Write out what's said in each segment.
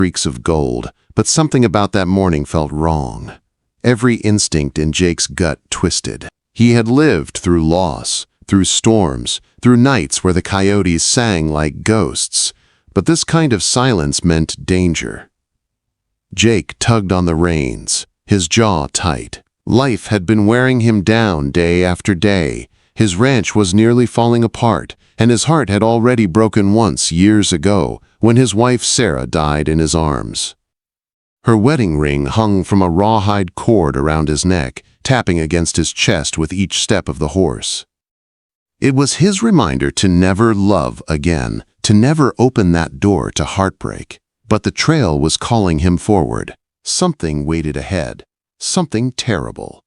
streaks of gold, but something about that morning felt wrong. Every instinct in Jake's gut twisted. He had lived through loss, through storms, through nights where the coyotes sang like ghosts, but this kind of silence meant danger. Jake tugged on the reins, his jaw tight. Life had been wearing him down day after day. His ranch was nearly falling apart, and his heart had already broken once years ago when his wife Sarah died in his arms. Her wedding ring hung from a rawhide cord around his neck, tapping against his chest with each step of the horse. It was his reminder to never love again, to never open that door to heartbreak. But the trail was calling him forward. Something waited ahead, something terrible.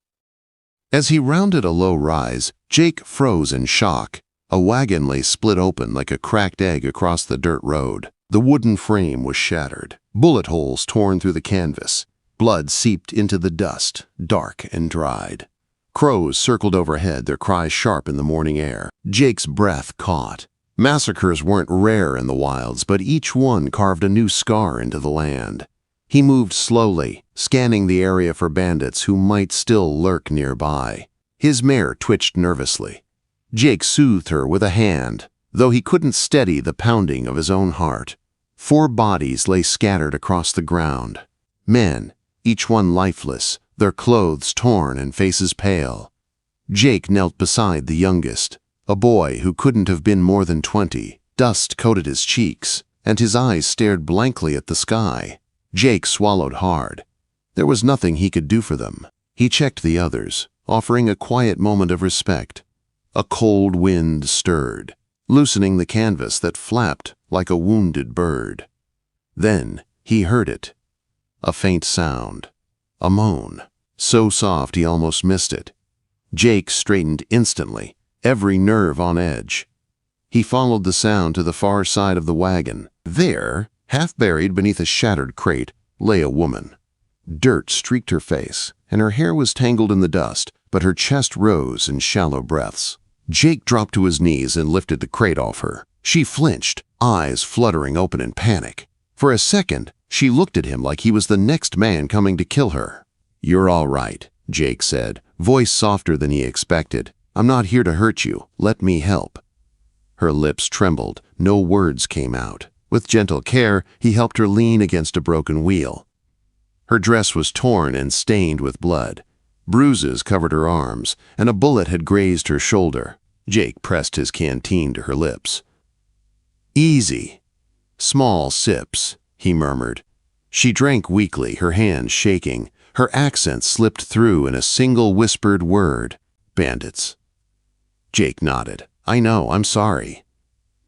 As he rounded a low rise, Jake froze in shock. A wagon lay split open like a cracked egg across the dirt road. The wooden frame was shattered, bullet holes torn through the canvas. Blood seeped into the dust, dark and dried. Crows circled overhead, their cries sharp in the morning air. Jake's breath caught. Massacres weren't rare in the wilds, but each one carved a new scar into the land. He moved slowly, scanning the area for bandits who might still lurk nearby. His mare twitched nervously. Jake soothed her with a hand, though he couldn't steady the pounding of his own heart. 4 bodies lay scattered across the ground. Men, each one lifeless, their clothes torn and faces pale. Jake knelt beside the youngest, a boy who couldn't have been more than 20. Dust coated his cheeks, and his eyes stared blankly at the sky. Jake swallowed hard. There was nothing he could do for them. He checked the others, offering a quiet moment of respect. A cold wind stirred, loosening the canvas that flapped like a wounded bird. Then he heard it. A faint sound. A moan. So soft he almost missed it. Jake straightened instantly, every nerve on edge. He followed the sound to the far side of the wagon. There, half buried beneath a shattered crate, lay a woman. Dirt streaked her face, and her hair was tangled in the dust, but her chest rose in shallow breaths. Jake dropped to his knees and lifted the crate off her. She flinched, eyes fluttering open in panic. For a second, she looked at him like he was the next man coming to kill her. "You're all right," Jake said, voice softer than he expected. "I'm not here to hurt you. Let me help." Her lips trembled. No words came out. With gentle care, he helped her lean against a broken wheel. Her dress was torn and stained with blood. Bruises covered her arms, and a bullet had grazed her shoulder. Jake pressed his canteen to her lips. "Easy. Small sips," he murmured. She drank weakly, her hands shaking. Her accent slipped through in a single whispered word. "Bandits." Jake nodded. "I know, I'm sorry."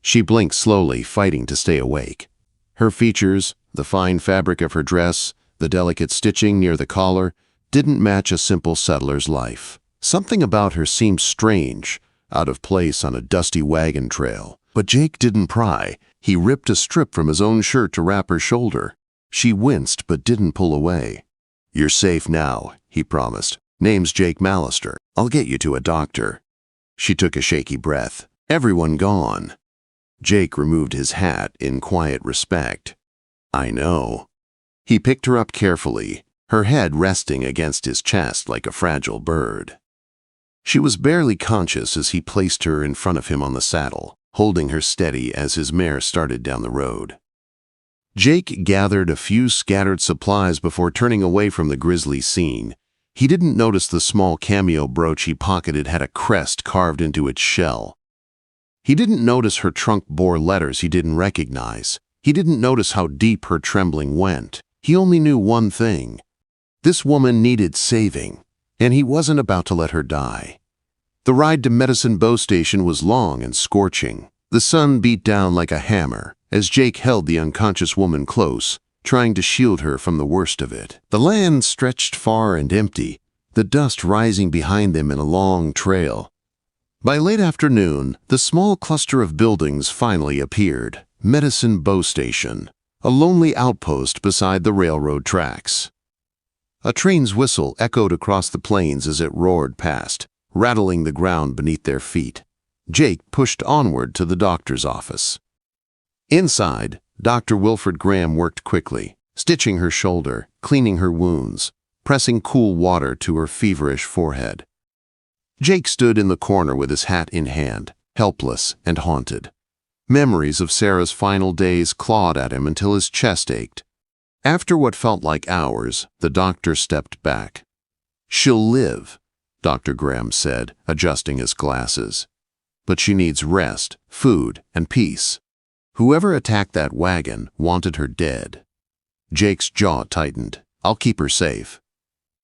She blinked slowly, fighting to stay awake. Her features, the fine fabric of her dress, the delicate stitching near the collar, didn't match a simple settler's life. Something about her seemed strange, out of place on a dusty wagon trail. But Jake didn't pry. He ripped a strip from his own shirt to wrap her shoulder. She winced but didn't pull away. "You're safe now," he promised. "Name's Jake Mallister. I'll get you to a doctor." She took a shaky breath. "Everyone gone." Jake removed his hat in quiet respect. "I know." He picked her up carefully, her head resting against his chest like a fragile bird. She was barely conscious as he placed her in front of him on the saddle, holding her steady as his mare started down the road. Jake gathered a few scattered supplies before turning away from the grisly scene. He didn't notice the small cameo brooch he pocketed had a crest carved into its shell. He didn't notice her trunk bore letters he didn't recognize. He didn't notice how deep her trembling went. He only knew one thing. This woman needed saving, and he wasn't about to let her die. The ride to Medicine Bow Station was long and scorching. The sun beat down like a hammer as Jake held the unconscious woman close, trying to shield her from the worst of it. The land stretched far and empty, the dust rising behind them in a long trail. By late afternoon, the small cluster of buildings finally appeared. Medicine Bow Station, a lonely outpost beside the railroad tracks. A train's whistle echoed across the plains as it roared past, rattling the ground beneath their feet. Jake pushed onward to the doctor's office. Inside, Dr. Wilfred Graham worked quickly. stitching her shoulder, cleaning her wounds, pressing cool water to her feverish forehead. Jake stood in the corner with his hat in hand, helpless and haunted. Memories of Sarah's final days clawed at him until his chest ached. After what felt like hours, the doctor stepped back. "She'll live," Dr. Graham said, adjusting his glasses. "But she needs rest, food, and peace. Whoever attacked that wagon wanted her dead." Jake's jaw tightened. "I'll keep her safe."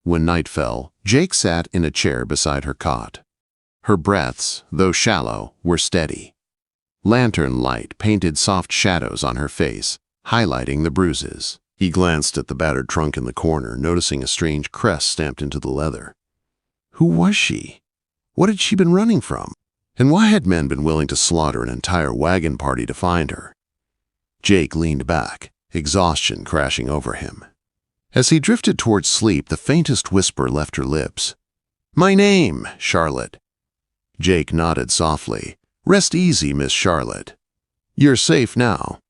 When night fell, Jake sat in a chair beside her cot. Her breaths, though shallow, were steady. Lantern light painted soft shadows on her face, highlighting the bruises. He glanced at the battered trunk in the corner, noticing a strange crest stamped into the leather. Who was she? What had she been running from? And why had men been willing to slaughter an entire wagon party to find her? Jake leaned back, exhaustion crashing over him. As he drifted towards sleep, the faintest whisper left her lips. "My name, Charlotte." Jake nodded softly. "Rest easy, Miss Charlotte. You're safe now."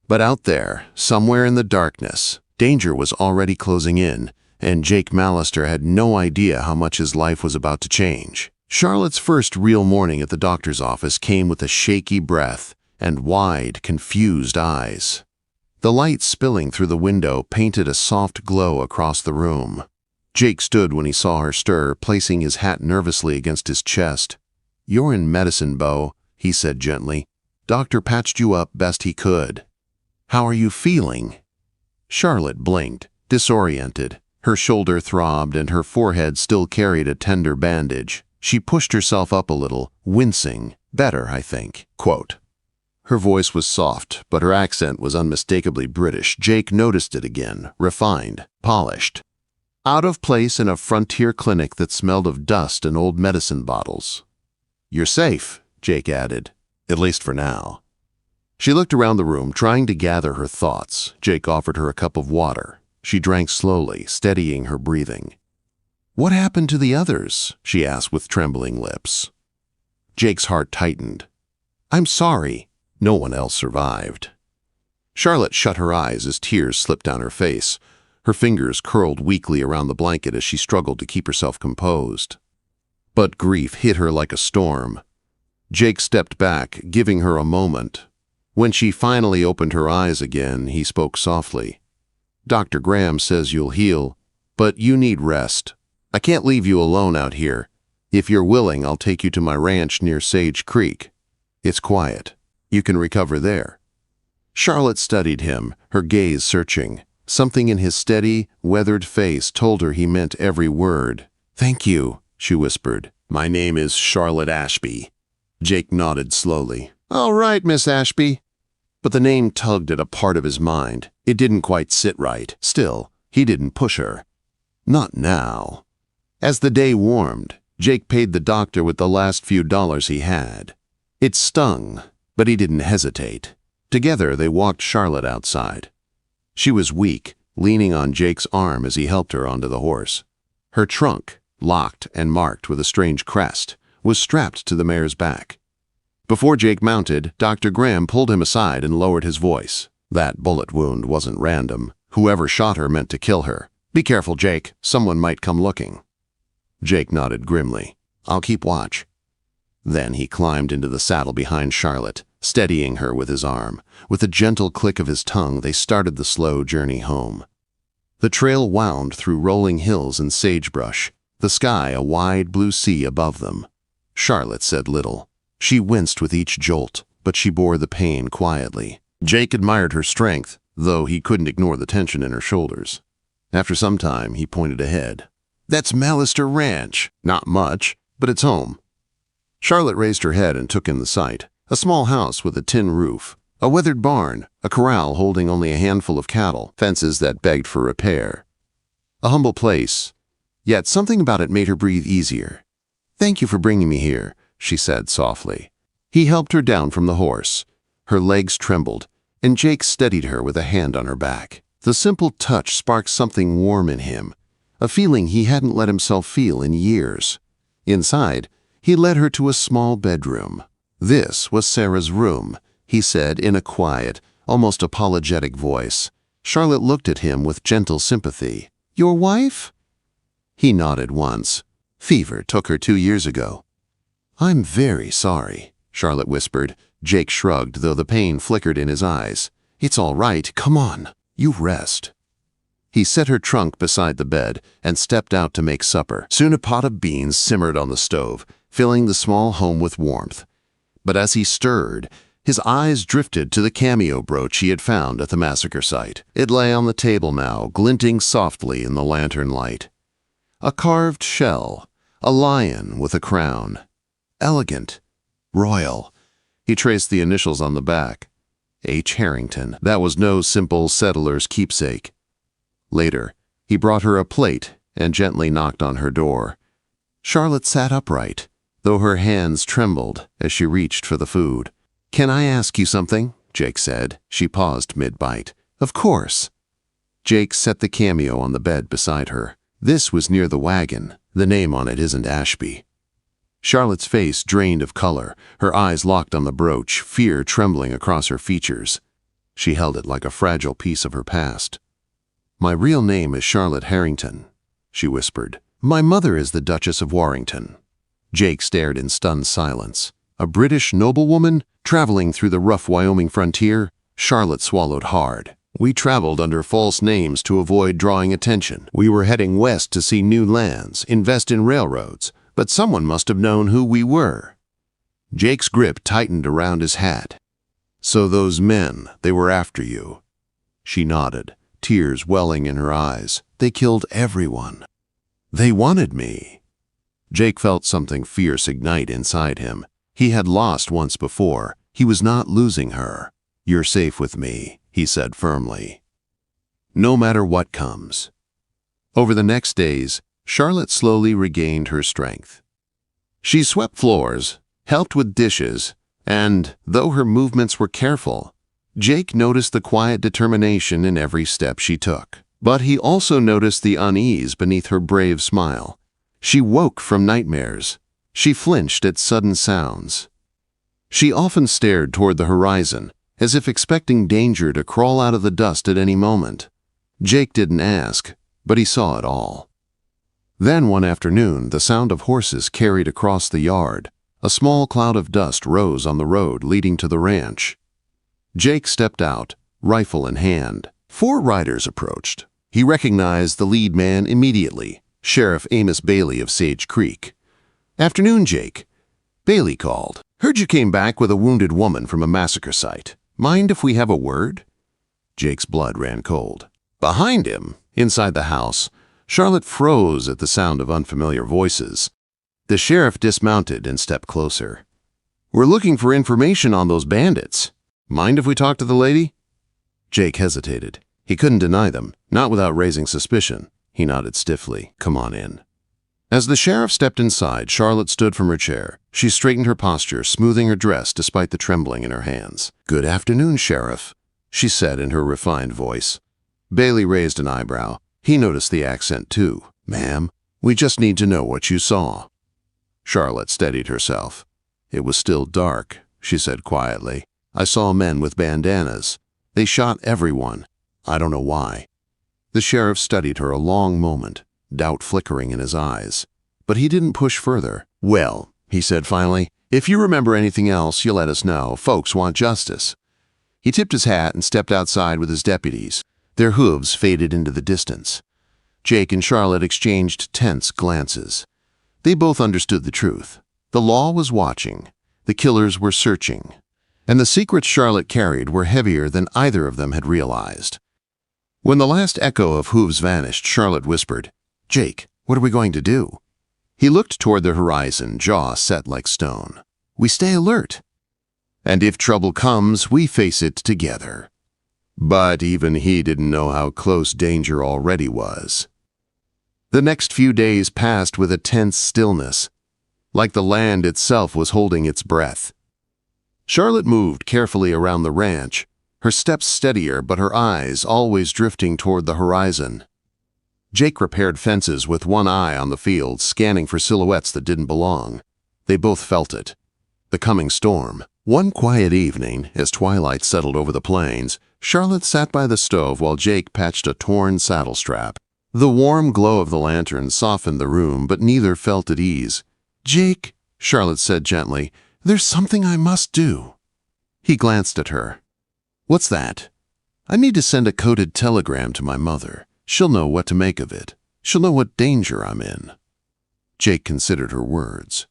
But out there, somewhere in the darkness, danger was already closing in, and Jake Mallister had no idea how much his life was about to change. Charlotte's first real morning at the doctor's office came with a shaky breath and wide, confused eyes. The light spilling through the window painted a soft glow across the room. Jake stood when he saw her stir, placing his hat nervously against his chest. "You're in medicine, Beau," he said gently. "Doctor patched you up best he could. How are you feeling?" Charlotte blinked, disoriented. Her shoulder throbbed and her forehead still carried a tender bandage. She pushed herself up a little, wincing. "Better, I think." Quote. Her voice was soft, but her accent was unmistakably British. Jake noticed it again, refined, polished. Out of place in a frontier clinic that smelled of dust and old medicine bottles. "You're safe," Jake added, "at least for now." She looked around the room, trying to gather her thoughts. Jake offered her a cup of water. She drank slowly, steadying her breathing. "What happened to the others?" she asked with trembling lips. Jake's heart tightened. "I'm sorry. No one else survived." Charlotte shut her eyes as tears slipped down her face. Her fingers curled weakly around the blanket as she struggled to keep herself composed. But grief hit her like a storm. Jake stepped back, giving her a moment. When she finally opened her eyes again, he spoke softly. "Dr. Graham says you'll heal, but you need rest. I can't leave you alone out here. If you're willing, I'll take you to my ranch near Sage Creek. It's quiet. You can recover there." Charlotte studied him, her gaze searching. Something in his steady, weathered face told her he meant every word. "Thank you," she whispered. "My name is Charlotte Ashby." Jake nodded slowly. "All right, Miss Ashby." But the name tugged at a part of his mind. It didn't quite sit right. Still, he didn't push her. Not now. As the day warmed, Jake paid the doctor with the last few dollars he had. It stung, but he didn't hesitate. Together, they walked Charlotte outside. She was weak, leaning on Jake's arm as he helped her onto the horse. Her trunk, locked and marked with a strange crest, was strapped to the mare's back. Before Jake mounted, Dr. Graham pulled him aside and lowered his voice. "That bullet wound wasn't random. Whoever shot her meant to kill her. Be careful, Jake. Someone might come looking." Jake nodded grimly. "I'll keep watch." Then he climbed into the saddle behind Charlotte, steadying her with his arm. With a gentle click of his tongue, they started the slow journey home. The trail wound through rolling hills and sagebrush, the sky a wide blue sea above them. Charlotte said little. She winced with each jolt, but she bore the pain quietly. Jake admired her strength, though he couldn't ignore the tension in her shoulders. After some time, he pointed ahead. "That's Mallister Ranch." "Not much, but it's home." Charlotte raised her head and took in the sight. A small house with a tin roof, a weathered barn, a corral holding only a handful of cattle, fences that begged for repair. A humble place, yet something about it made her breathe easier. "Thank you for bringing me here," she said softly. He helped her down from the horse. Her legs trembled, and Jake steadied her with a hand on her back. The simple touch sparked something warm in him, a feeling he hadn't let himself feel in years. Inside, he led her to a small bedroom. "This was Sarah's room," he said in a quiet, almost apologetic voice. Charlotte looked at him with gentle sympathy. "Your wife?" He nodded once. "Fever took her 2 years ago." "I'm very sorry," Charlotte whispered. Jake shrugged, though the pain flickered in his eyes. "It's all right. Come on. You rest." He set her trunk beside the bed and stepped out to make supper. Soon a pot of beans simmered on the stove, filling the small home with warmth. But as he stirred, his eyes drifted to the cameo brooch he had found at the massacre site. It lay on the table now, glinting softly in the lantern light. A carved shell, a lion with a crown. Elegant, royal. He traced the initials on the back. H. Harrington. That was no simple settler's keepsake. Later, he brought her a plate and gently knocked on her door. Charlotte sat upright, though her hands trembled as she reached for the food. "Can I ask you something?" Jake said. She paused mid-bite. "Of course." Jake set the cameo on the bed beside her. This was near the wagon. The name on it isn't Ashby. Charlotte's face drained of color, her eyes locked on the brooch, fear trembling across her features. She held it like a fragile piece of her past. "My real name is Charlotte Harrington," she whispered. "My mother is the Duchess of Warrington." Jake stared in stunned silence. A British noblewoman traveling through the rough Wyoming frontier? Charlotte swallowed hard. "We traveled under false names to avoid drawing attention. We were heading west to see new lands, invest in railroads, but someone must have known who we were." Jake's grip tightened around his hat. "So those men, they were after you." She nodded, tears welling in her eyes. "They killed everyone. They wanted me." Jake felt something fierce ignite inside him. He had lost once before. He was not losing her. "You're safe with me," he said firmly. "No matter what comes." Over the next days, Charlotte slowly regained her strength. She swept floors, helped with dishes, and, though her movements were careful, Jake noticed the quiet determination in every step she took. But he also noticed the unease beneath her brave smile. She woke from nightmares. She flinched at sudden sounds. She often stared toward the horizon, as if expecting danger to crawl out of the dust at any moment. Jake didn't ask, but he saw it all. Then one afternoon, the sound of horses carried across the yard. A small cloud of dust rose on the road leading to the ranch. Jake stepped out, rifle in hand. 4 riders approached. He recognized the lead man immediately, Sheriff Amos Bailey of Sage Creek. "Afternoon, Jake," Bailey called. "Heard you came back with a wounded woman from a massacre site. Mind if we have a word?" Jake's blood ran cold. Behind him, inside the house, Charlotte froze at the sound of unfamiliar voices. The sheriff dismounted and stepped closer. "We're looking for information on those bandits. Mind if we talk to the lady?" Jake hesitated. He couldn't deny them, not without raising suspicion. He nodded stiffly. "Come on in." As the sheriff stepped inside, Charlotte stood from her chair. She straightened her posture, smoothing her dress despite the trembling in her hands. "Good afternoon, Sheriff," she said in her refined voice. Bailey raised an eyebrow. He noticed the accent too. "Ma'am, we just need to know what you saw." Charlotte steadied herself. "It was still dark," she said quietly. "I saw men with bandanas. They shot everyone. I don't know why." The sheriff studied her a long moment, doubt flickering in his eyes. But he didn't push further. "Well," he said finally, "if you remember anything else, you'll let us know. Folks want justice." He tipped his hat and stepped outside with his deputies. Their hooves faded into the distance. Jake and Charlotte exchanged tense glances. They both understood the truth. The law was watching. The killers were searching. And the secrets Charlotte carried were heavier than either of them had realized. When the last echo of hooves vanished, Charlotte whispered, "Jake, what are we going to do?" He looked toward the horizon, jaw set like stone. "We stay alert. And if trouble comes, we face it together." But even he didn't know how close danger already was. The next few days passed with a tense stillness, like the land itself was holding its breath. Charlotte moved carefully around the ranch, her steps steadier but her eyes always drifting toward the horizon. Jake repaired fences with one eye on the field, scanning for silhouettes that didn't belong. They both felt it. The coming storm. One quiet evening, as twilight settled over the plains, Charlotte sat by the stove while Jake patched a torn saddle strap. The warm glow of the lantern softened the room, but neither felt at ease. "Jake," Charlotte said gently, "there's something I must do." He glanced at her. "What's that?" "I need to send a coded telegram to my mother. She'll know what to make of it. She'll know what danger I'm in." Jake considered her words.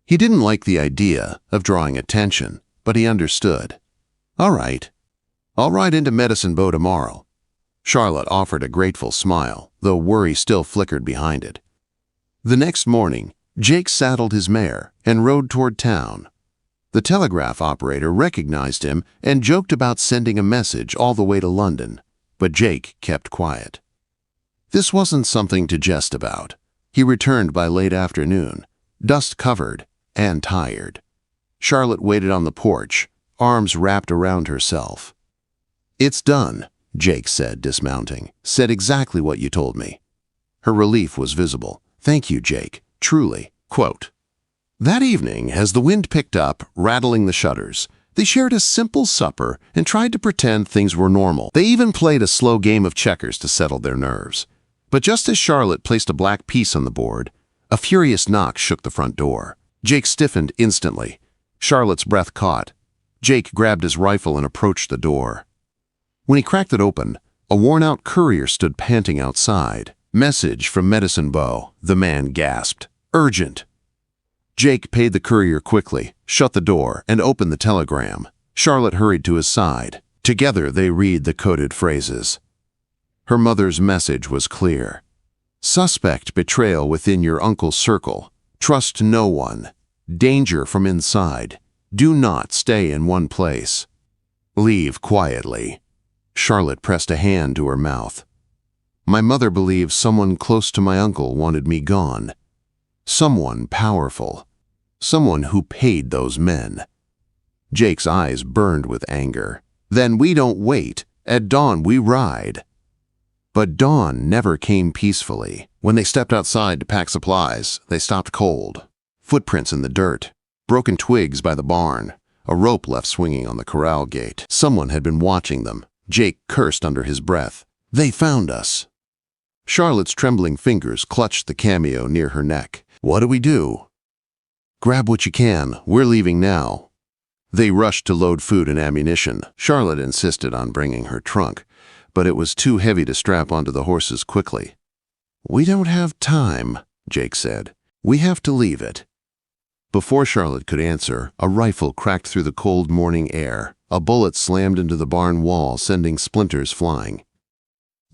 He didn't like the idea of drawing attention, but he understood. "All right. I'll ride into Medicine Bow tomorrow." Charlotte offered a grateful smile, though worry still flickered behind it. The next morning, Jake saddled his mare and rode toward town. The telegraph operator recognized him and joked about sending a message all the way to London, but Jake kept quiet. This wasn't something to jest about. He returned by late afternoon, dust-covered and tired. Charlotte waited on the porch, arms wrapped around herself. "It's done," Jake said, dismounting. "Said exactly what you told me." Her relief was visible. "Thank you, Jake. Truly." Quote, that evening, as the wind picked up, rattling the shutters, they shared a simple supper and tried to pretend things were normal. They even played a slow game of checkers to settle their nerves. But just as Charlotte placed a black piece on the board, a furious knock shook the front door. Jake stiffened instantly. Charlotte's breath caught. Jake grabbed his rifle and approached the door. When he cracked it open, a worn-out courier stood panting outside. "Message from Medicine Bow," the man gasped. "Urgent." Jake paid the courier quickly, shut the door, and opened the telegram. Charlotte hurried to his side. Together they read the coded phrases. Her mother's message was clear. "Suspect betrayal within your uncle's circle. Trust no one. Danger from inside. Do not stay in one place. Leave quietly." Charlotte pressed a hand to her mouth. "My mother believes someone close to my uncle wanted me gone. Someone powerful. Someone who paid those men." Jake's eyes burned with anger. "Then we don't wait. At dawn we ride." But dawn never came peacefully. When they stepped outside to pack supplies, they stopped cold. Footprints in the dirt, broken twigs by the barn, a rope left swinging on the corral gate. Someone had been watching them. Jake cursed under his breath. "They found us." Charlotte's trembling fingers clutched the cameo near her neck. "What do we do?" "Grab what you can. We're leaving now." They rushed to load food and ammunition. Charlotte insisted on bringing her trunk, but it was too heavy to strap onto the horses quickly. "We don't have time," Jake said. "We have to leave it." Before Charlotte could answer, a rifle cracked through the cold morning air. A bullet slammed into the barn wall, sending splinters flying.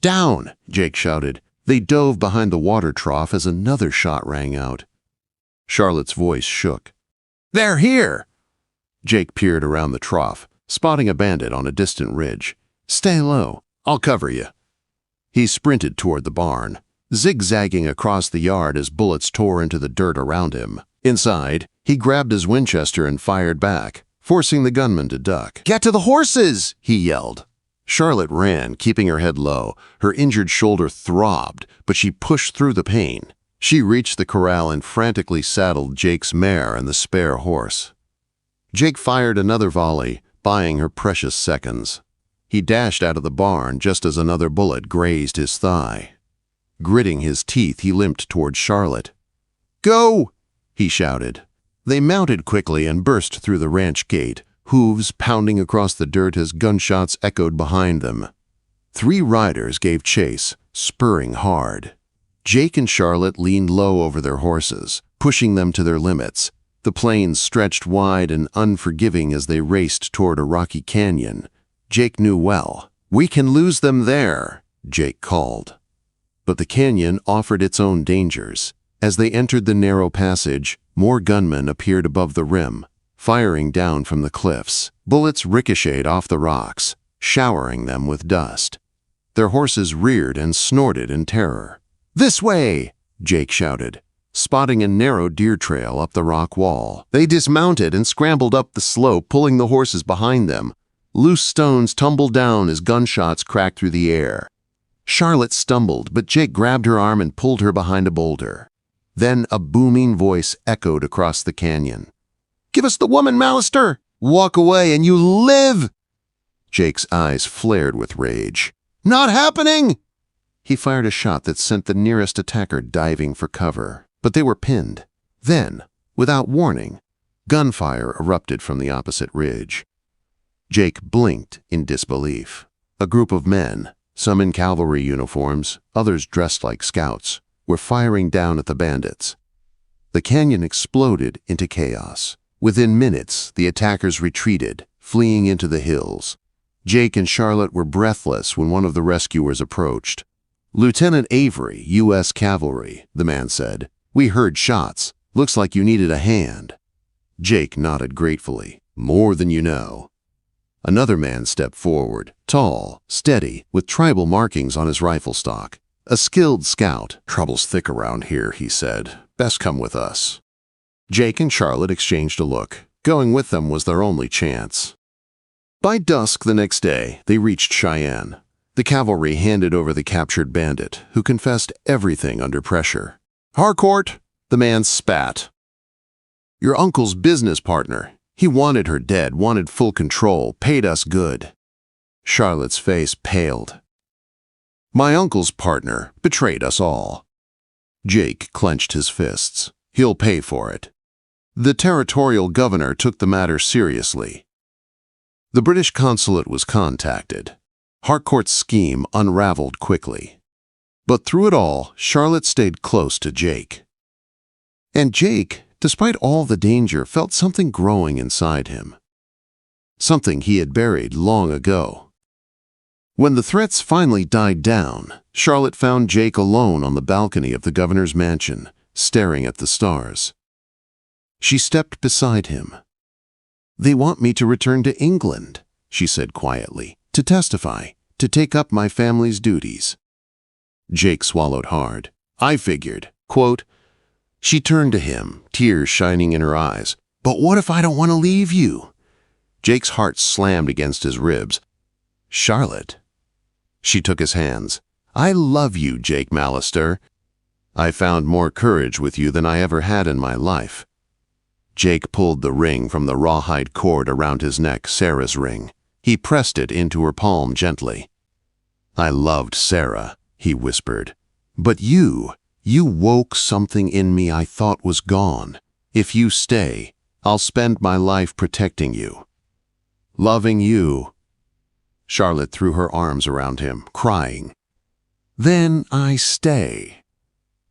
"Down!" Jake shouted. They dove behind the water trough as another shot rang out. Charlotte's voice shook. "They're here!" Jake peered around the trough, spotting a bandit on a distant ridge. "Stay low. I'll cover you." He sprinted toward the barn, zigzagging across the yard as bullets tore into the dirt around him. Inside, he grabbed his Winchester and fired back, forcing the gunman to duck. "Get to the horses!" he yelled. Charlotte ran, keeping her head low. Her injured shoulder throbbed, but she pushed through the pain. She reached the corral and frantically saddled Jake's mare and the spare horse. Jake fired another volley, buying her precious seconds. He dashed out of the barn just as another bullet grazed his thigh. Gritting his teeth, he limped toward Charlotte. "Go!" he shouted. They mounted quickly and burst through the ranch gate, hooves pounding across the dirt as gunshots echoed behind them. 3 riders gave chase, spurring hard. Jake and Charlotte leaned low over their horses, pushing them to their limits. The plains stretched wide and unforgiving as they raced toward a rocky canyon. Jake knew well. "We can lose them there," Jake called. But the canyon offered its own dangers. As they entered the narrow passage, more gunmen appeared above the rim, firing down from the cliffs. Bullets ricocheted off the rocks, showering them with dust. Their horses reared and snorted in terror. "This way!" Jake shouted, spotting a narrow deer trail up the rock wall. They dismounted and scrambled up the slope, pulling the horses behind them. Loose stones tumbled down as gunshots cracked through the air. Charlotte stumbled, but Jake grabbed her arm and pulled her behind a boulder. Then a booming voice echoed across the canyon. "Give us the woman, Mallister! Walk away and you live!" Jake's eyes flared with rage. "Not happening!" He fired a shot that sent the nearest attacker diving for cover, but they were pinned. Then, without warning, gunfire erupted from the opposite ridge. Jake blinked in disbelief. A group of men, some in cavalry uniforms, others dressed like scouts, were firing down at the bandits. The canyon exploded into chaos. Within minutes, the attackers retreated, fleeing into the hills. Jake and Charlotte were breathless when one of the rescuers approached. "Lieutenant Avery, U.S. Cavalry," the man said. "We heard shots. Looks like you needed a hand." Jake nodded gratefully. "More than you know." Another man stepped forward, tall, steady, with tribal markings on his rifle stock. A skilled scout. "Trouble's thick around here," he said. "Best come with us." Jake and Charlotte exchanged a look. Going with them was their only chance. By dusk the next day, they reached Cheyenne. The cavalry handed over the captured bandit, who confessed everything under pressure. "Harcourt," the man spat. "Your uncle's business partner. He wanted her dead, wanted full control, paid us good." Charlotte's face paled. "My uncle's partner betrayed us all." Jake clenched his fists. "He'll pay for it." The territorial governor took the matter seriously. The British consulate was contacted. Harcourt's scheme unraveled quickly. But through it all, Charlotte stayed close to Jake. And Jake, despite all the danger, felt something growing inside him. Something he had buried long ago. When the threats finally died down, Charlotte found Jake alone on the balcony of the governor's mansion, staring at the stars. She stepped beside him. "They want me to return to England," she said quietly. "To testify, to take up my family's duties." Jake swallowed hard. "I figured." Quote, she turned to him, tears shining in her eyes. "But what if I don't want to leave you?" Jake's heart slammed against his ribs. "Charlotte." She took his hands. "I love you, Jake Mallister. I found more courage with you than I ever had in my life." Jake pulled the ring from the rawhide cord around his neck, Sarah's ring. He pressed it into her palm gently. "I loved Sarah," he whispered. "But you woke something in me I thought was gone. If you stay, I'll spend my life protecting you. Loving you." Charlotte threw her arms around him, crying. "Then I stay."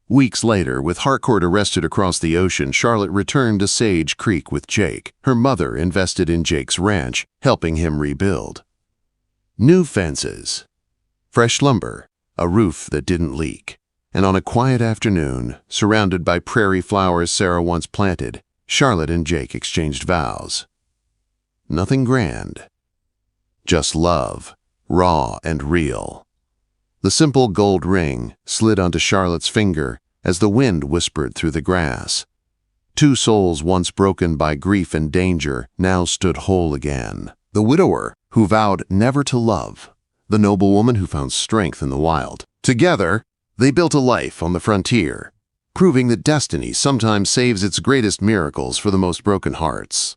Weeks later, with Harcourt arrested across the ocean, Charlotte returned to Sage Creek with Jake. Her mother invested in Jake's ranch, helping him rebuild. New fences, fresh lumber, a roof that didn't leak. And on a quiet afternoon, surrounded by prairie flowers Sarah once planted, Charlotte and Jake exchanged vows. Nothing grand. Just love, raw and real. The simple gold ring slid onto Charlotte's finger as the wind whispered through the grass. Two souls once broken by grief and danger now stood whole again. The widower who vowed never to love, the noblewoman who found strength in the wild. Together, they built a life on the frontier, proving that destiny sometimes saves its greatest miracles for the most broken hearts.